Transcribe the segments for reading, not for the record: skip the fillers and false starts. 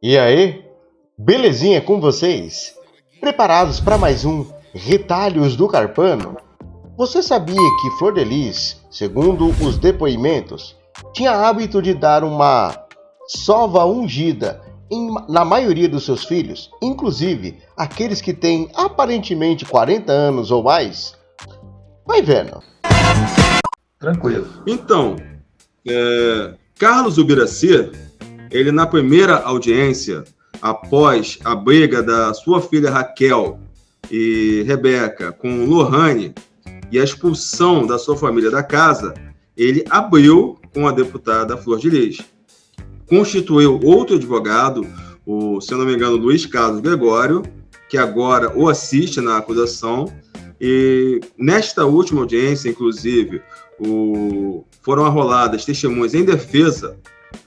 E aí, belezinha com vocês? Preparados para mais um Retalhos do Carpano? Você sabia que Flor de Lis, segundo os depoimentos, tinha hábito de dar uma sova ungida na maioria dos seus filhos, inclusive aqueles que têm aparentemente 40 anos ou mais? Vai vendo. Tranquilo. Então, Carlos Ubiraci, ele na primeira audiência, após a briga da sua filha Raquel e Rebeca com Lohane e a expulsão da sua família da casa, ele abriu com a deputada Flor de Lis. Constituiu outro advogado, se eu não me engano, Luiz Carlos Gregório, que agora o assiste na acusação. E nesta última audiência, inclusive, foram arroladas testemunhas em defesa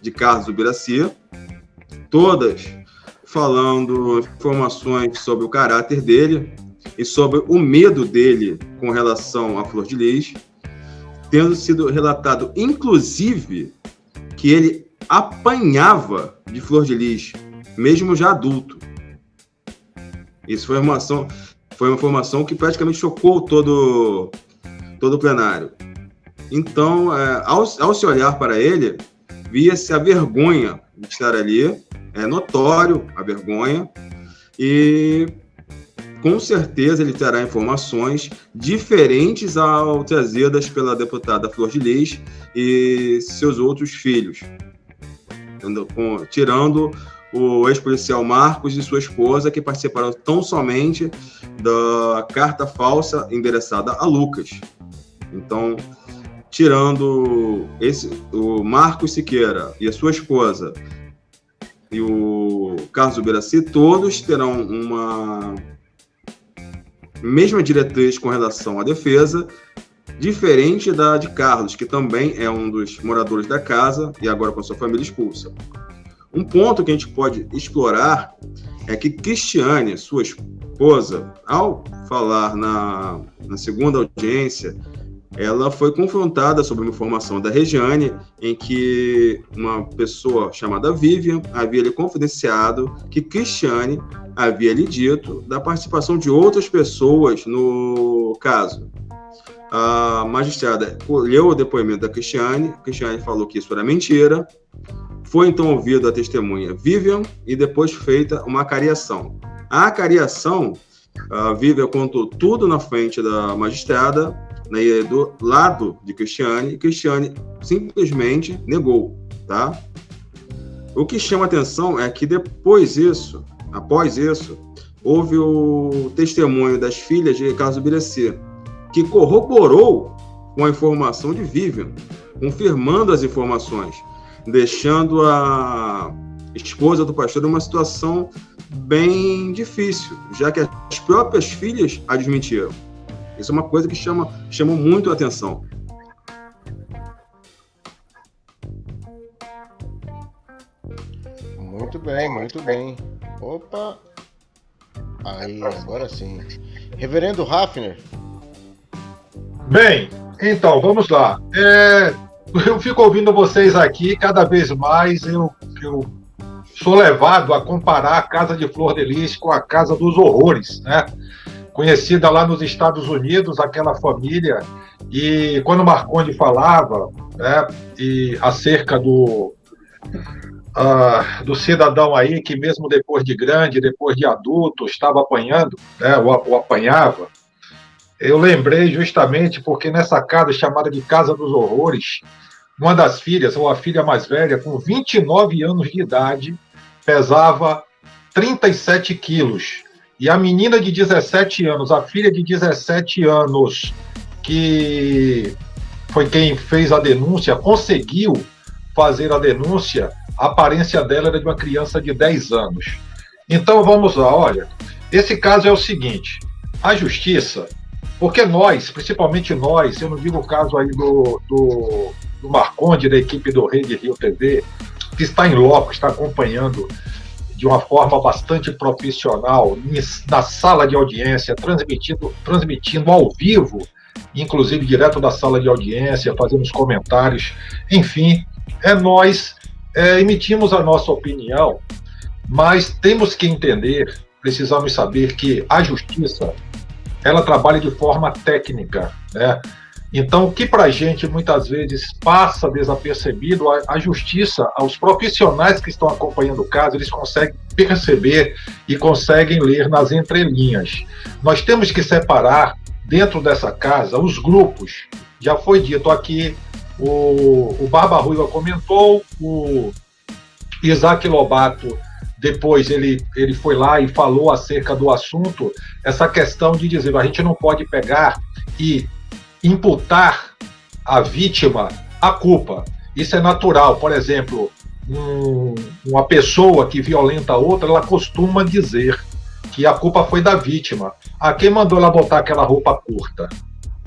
de Carlos Ubiraci, todas falando informações sobre o caráter dele e sobre o medo dele com relação à Flor de Lis, tendo sido relatado, inclusive, que ele apanhava de Flor de Lis, mesmo já adulto. Isso foi uma informação que praticamente chocou todo o plenário. Então, ao se olhar para ele, via-se a vergonha de estar ali, é notório a vergonha, e com certeza ele terá informações diferentes ao trazidas pela deputada Flor de Lis e seus outros filhos, tirando o ex-policial Marcos e sua esposa, que participaram tão somente da carta falsa endereçada a Lucas. Então, tirando o Marcos Siqueira e a sua esposa e o Carlos Ubiraci, todos terão uma mesma diretriz com relação à defesa, diferente da de Carlos, que também é um dos moradores da casa e agora com a sua família expulsa. Um ponto que a gente pode explorar é que Cristiane, sua esposa, ao falar na segunda audiência, ela foi confrontada sobre uma informação da Regiane, em que uma pessoa chamada Vivian havia lhe confidenciado que Cristiane havia lhe dito da participação de outras pessoas no caso. A magistrada colheu o depoimento da Cristiane falou que isso era mentira. Foi então ouvida a testemunha Vivian e depois feita uma acariação. A acariação, a Vivian contou tudo na frente da magistrada, do lado de Cristiane, e Cristiane simplesmente negou, tá? O que chama atenção é que após isso, houve o testemunho das filhas de Carlos Ubiraci, que corroborou com a informação de Vivian, confirmando as informações, deixando a esposa do pastor numa situação bem difícil, já que as próprias filhas a desmentiram. Isso é uma coisa que chama muito a atenção. Muito bem, muito bem. Opa! Aí, agora sim. Reverendo Hafner. Bem, então, vamos lá. Eu fico ouvindo vocês aqui, cada vez mais eu sou levado a comparar a Casa de Flor de Lis com a Casa dos Horrores, né? Conhecida lá nos Estados Unidos, aquela família, e quando Marconde falava, né, acerca do cidadão aí que mesmo depois de grande, depois de adulto, estava apanhando, né, ou apanhava, eu lembrei justamente porque nessa casa chamada de Casa dos Horrores, uma das filhas, ou a filha mais velha, com 29 anos de idade, pesava 37 quilos. E a menina de 17 anos, a filha de 17 anos, que foi quem fez a denúncia, conseguiu fazer a denúncia, a aparência dela era de uma criança de 10 anos. Então vamos lá, olha, esse caso é o seguinte, a justiça, porque nós, principalmente nós, eu não digo o caso aí do Marconde, da equipe do Rede Rio TV, que está em loco, está acompanhando de uma forma bastante profissional, na sala de audiência, transmitindo ao vivo, inclusive direto da sala de audiência, fazendo os comentários, enfim, nós emitimos a nossa opinião Mas temos que entender, precisamos saber que a justiça, ela trabalha de forma técnica, né? Então, o que para a gente muitas vezes passa desapercebido, a justiça, os profissionais que estão acompanhando o caso, eles conseguem perceber e conseguem ler nas entrelinhas. Nós temos que separar, dentro dessa casa, os grupos. Já foi dito aqui, o Barba Ruiva comentou, o Isaac Lobato, depois ele foi lá e falou acerca do assunto, essa questão de dizer, a gente não pode pegar e imputar à vítima a culpa. Isso é natural. Por exemplo, uma pessoa que violenta a outra, ela costuma dizer que a culpa foi da vítima. Quem mandou ela botar aquela roupa curta?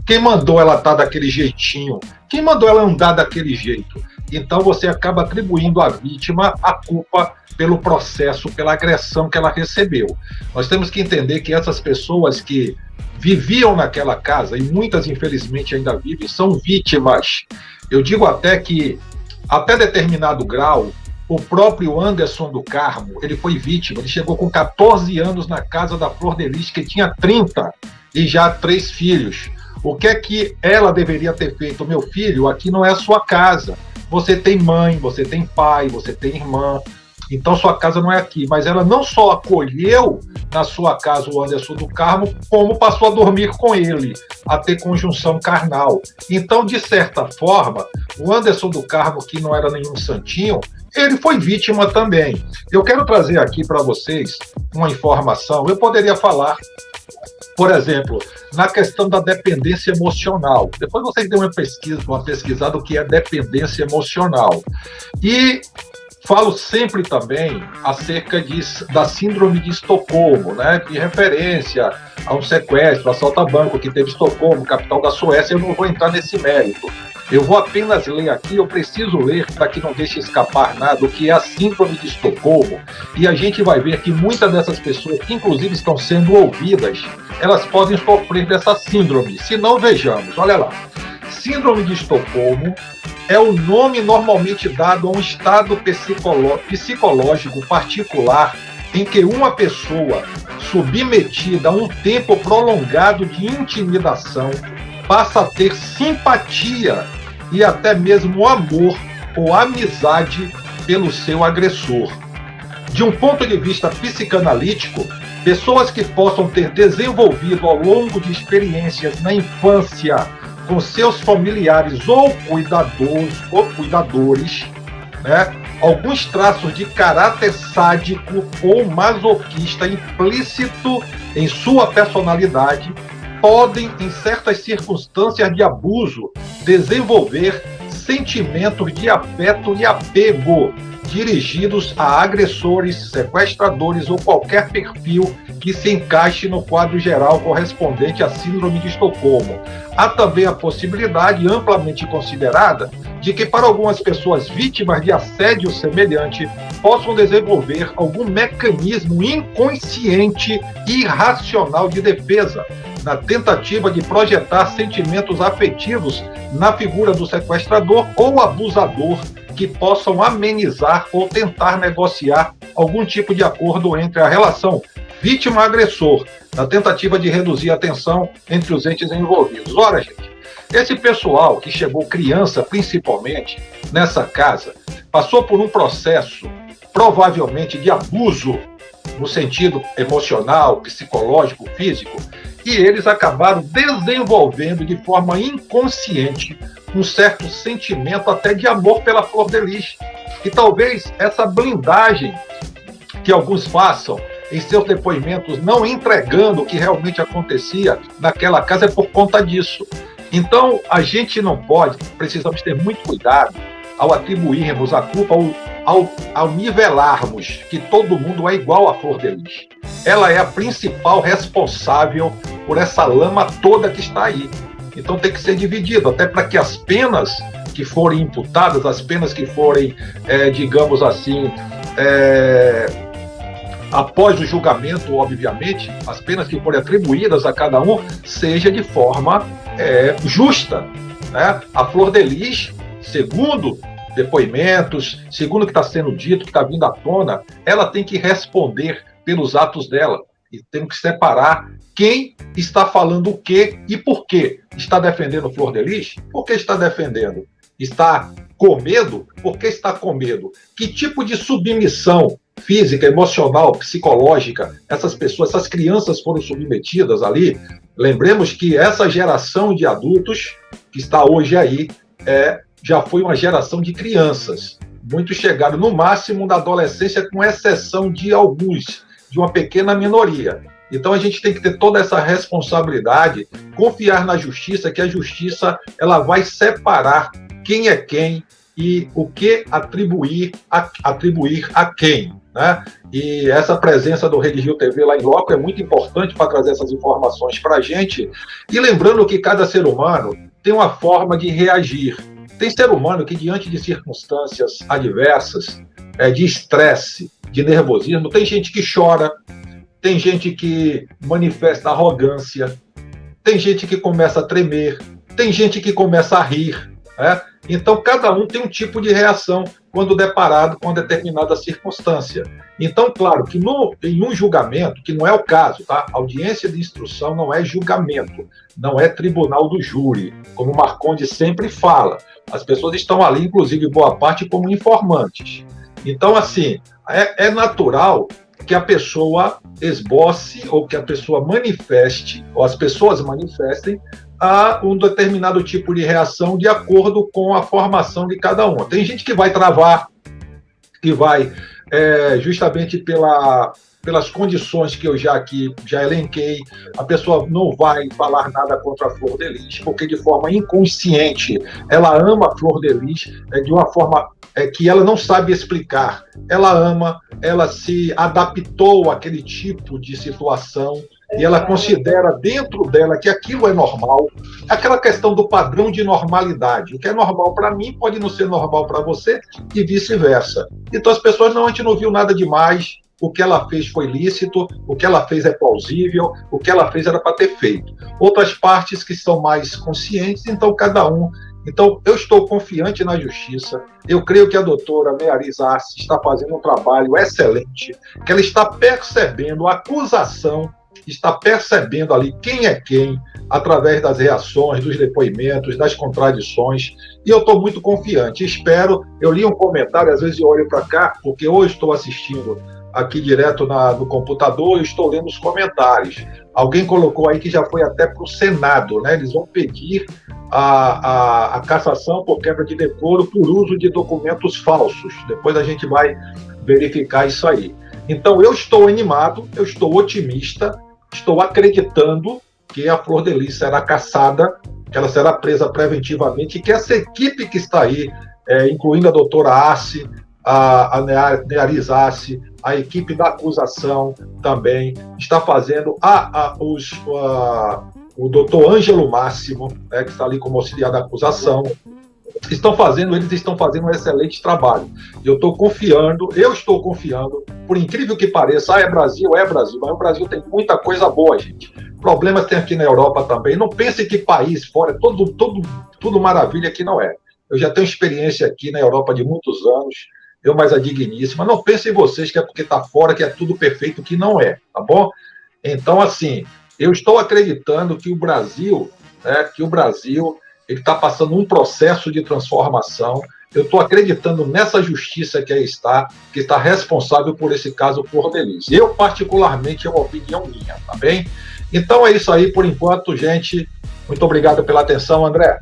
Quem mandou ela estar daquele jeitinho? Quem mandou ela andar daquele jeito? Então você acaba atribuindo à vítima a culpa pelo processo, pela agressão que ela recebeu. Nós temos que entender que essas pessoas que viviam naquela casa, e muitas infelizmente ainda vivem, são vítimas. Eu digo até que, até determinado grau, o próprio Anderson do Carmo, ele foi vítima. Ele chegou com 14 anos na casa da Flor de Lis, que tinha 30 e já 3 filhos. O que é que ela deveria ter feito? Meu filho, aqui não é a sua casa. Você tem mãe, você tem pai, você tem irmã, então sua casa não é aqui. Mas ela não só acolheu na sua casa o Anderson do Carmo, como passou a dormir com ele, a ter conjunção carnal. Então, de certa forma, o Anderson do Carmo, que não era nenhum santinho, ele foi vítima também. Eu quero trazer aqui para vocês uma informação. Eu poderia falar, por exemplo, na questão da dependência emocional. Depois vocês dêem uma pesquisada do que é dependência emocional. E falo sempre também acerca da síndrome de Estocolmo, né, de referência a um sequestro, assalto a banco que teve Estocolmo, capital da Suécia. Eu não vou entrar nesse mérito. Eu vou apenas ler aqui, eu preciso ler para que não deixe escapar nada, o que é a síndrome de Estocolmo. E a gente vai ver que muitas dessas pessoas, que inclusive estão sendo ouvidas, elas podem sofrer dessa síndrome. Se não, vejamos, olha lá. Síndrome de Estocolmo é o nome normalmente dado a um estado psicológico particular em que uma pessoa submetida a um tempo prolongado de intimidação passa a ter simpatia e até mesmo amor ou amizade pelo seu agressor. De um ponto de vista psicanalítico, pessoas que possam ter desenvolvido ao longo de experiências na infância com seus familiares ou cuidadores, né, alguns traços de caráter sádico ou masoquista implícito em sua personalidade, podem, em certas circunstâncias de abuso, desenvolver sentimentos de afeto e apego dirigidos a agressores, sequestradores ou qualquer perfil que se encaixe no quadro geral correspondente à síndrome de Estocolmo. Há também a possibilidade, amplamente considerada, de que para algumas pessoas vítimas de assédio semelhante possam desenvolver algum mecanismo inconsciente e irracional de defesa, na tentativa de projetar sentimentos afetivos na figura do sequestrador ou abusador que possam amenizar ou tentar negociar algum tipo de acordo entre a relação vítima-agressor, na tentativa de reduzir a tensão entre os entes envolvidos. Ora, gente, esse pessoal que chegou criança, principalmente, nessa casa, passou por um processo, provavelmente, de abuso, no sentido emocional, psicológico, físico, e eles acabaram desenvolvendo de forma inconsciente um certo sentimento até de amor pela Flor de Lis. E talvez essa blindagem que alguns façam em seus depoimentos, não entregando o que realmente acontecia naquela casa, é por conta disso. Então, a gente não pode, precisamos ter muito cuidado ao atribuirmos a culpa, ao nivelarmos que todo mundo é igual à Flor de Lis. Ela é a principal responsável por essa lama toda que está aí. Então tem que ser dividido, até para que as penas que forem imputadas, as penas que forem, digamos assim, após o julgamento, obviamente, as penas que forem atribuídas a cada um, seja de forma justa, né? A Flor de Lis, segundo depoimentos, segundo o que está sendo dito, que está vindo à tona, ela tem que responder pelos atos dela. E temos que separar quem está falando o quê e por quê. Está defendendo Flor de Lis? Por que está defendendo? Está com medo? Por que está com medo? Que tipo de submissão física, emocional, psicológica essas pessoas, essas crianças foram submetidas ali? Lembremos que essa geração de adultos que está hoje aí já foi uma geração de crianças. Muitos chegaram no máximo da adolescência, com exceção de alguns, de uma pequena minoria. Então a gente tem que ter toda essa responsabilidade, confiar na justiça, que a justiça ela vai separar quem é quem e o que atribuir a quem, né? E essa presença do Rede Rio TV lá em loco é muito importante para trazer essas informações para a gente. E lembrando que cada ser humano tem uma forma de reagir. Tem ser humano que, diante de circunstâncias adversas, de estresse, de nervosismo, tem gente que chora, tem gente que manifesta arrogância, tem gente que começa a tremer, tem gente que começa a rir, né? Então, cada um tem um tipo de reação quando deparado com determinada circunstância. Então, claro que em um julgamento, que não é o caso, tá? Audiência de instrução não é julgamento, não é tribunal do júri, como o Marcondes sempre fala. As pessoas estão ali, inclusive, boa parte, como informantes. Então, assim, é natural que a pessoa esboce ou que a pessoa manifeste, ou as pessoas manifestem, a um determinado tipo de reação de acordo com a formação de cada uma. Tem gente que vai travar, que vai, justamente pelas condições que eu já elenquei, a pessoa não vai falar nada contra a Flor de Lis, porque de forma inconsciente ela ama a Flor de Lis de uma forma que ela não sabe explicar. Ela ama, ela se adaptou àquele tipo de situação, e ela considera dentro dela que aquilo é normal, aquela questão do padrão de normalidade. O que é normal para mim pode não ser normal para você e vice-versa. Então as pessoas, não, a gente não viu nada demais, o que ela fez foi lícito, o que ela fez é plausível, o que ela fez era para ter feito. Outras partes que são mais conscientes, então cada um. Então, eu estou confiante na justiça, eu creio que a doutora Mearis Arce está fazendo um trabalho excelente, que ela está percebendo a acusação, está percebendo ali quem é quem, através das reações, dos depoimentos, das contradições, e eu estou muito confiante. Espero, eu li um comentário, às vezes eu olho para cá, porque hoje estou assistindo aqui direto no computador, eu estou lendo os comentários. Alguém colocou aí que já foi até para o Senado, né? Eles vão pedir a cassação por quebra de decoro por uso de documentos falsos. Depois a gente vai verificar isso aí. Então, eu estou animado, eu estou otimista, estou acreditando que a Flor de Lis será cassada, que ela será presa preventivamente, e que essa equipe que está aí, incluindo a doutora Arce, a Mearis Arce, a equipe da acusação também, está fazendo o doutor Ângelo Máximo, né, que está ali como auxiliar da acusação, eles estão fazendo um excelente trabalho. Eu estou confiando, por incrível que pareça, é Brasil, mas o Brasil tem muita coisa boa, gente. Problemas tem aqui na Europa também. Não pense que país fora, tudo maravilha, que não é. Eu já tenho experiência aqui na Europa de muitos anos, eu mais a digníssima. Não pensem vocês que é porque está fora, que é tudo perfeito, que não é, tá bom? Então, assim, eu estou acreditando que o Brasil, ele está passando um processo de transformação. Eu estou acreditando nessa justiça que aí está, que está responsável por esse caso Flor de Lis. Eu, particularmente, é uma opinião minha, tá bem? Então é isso aí por enquanto, gente. Muito obrigado pela atenção, André.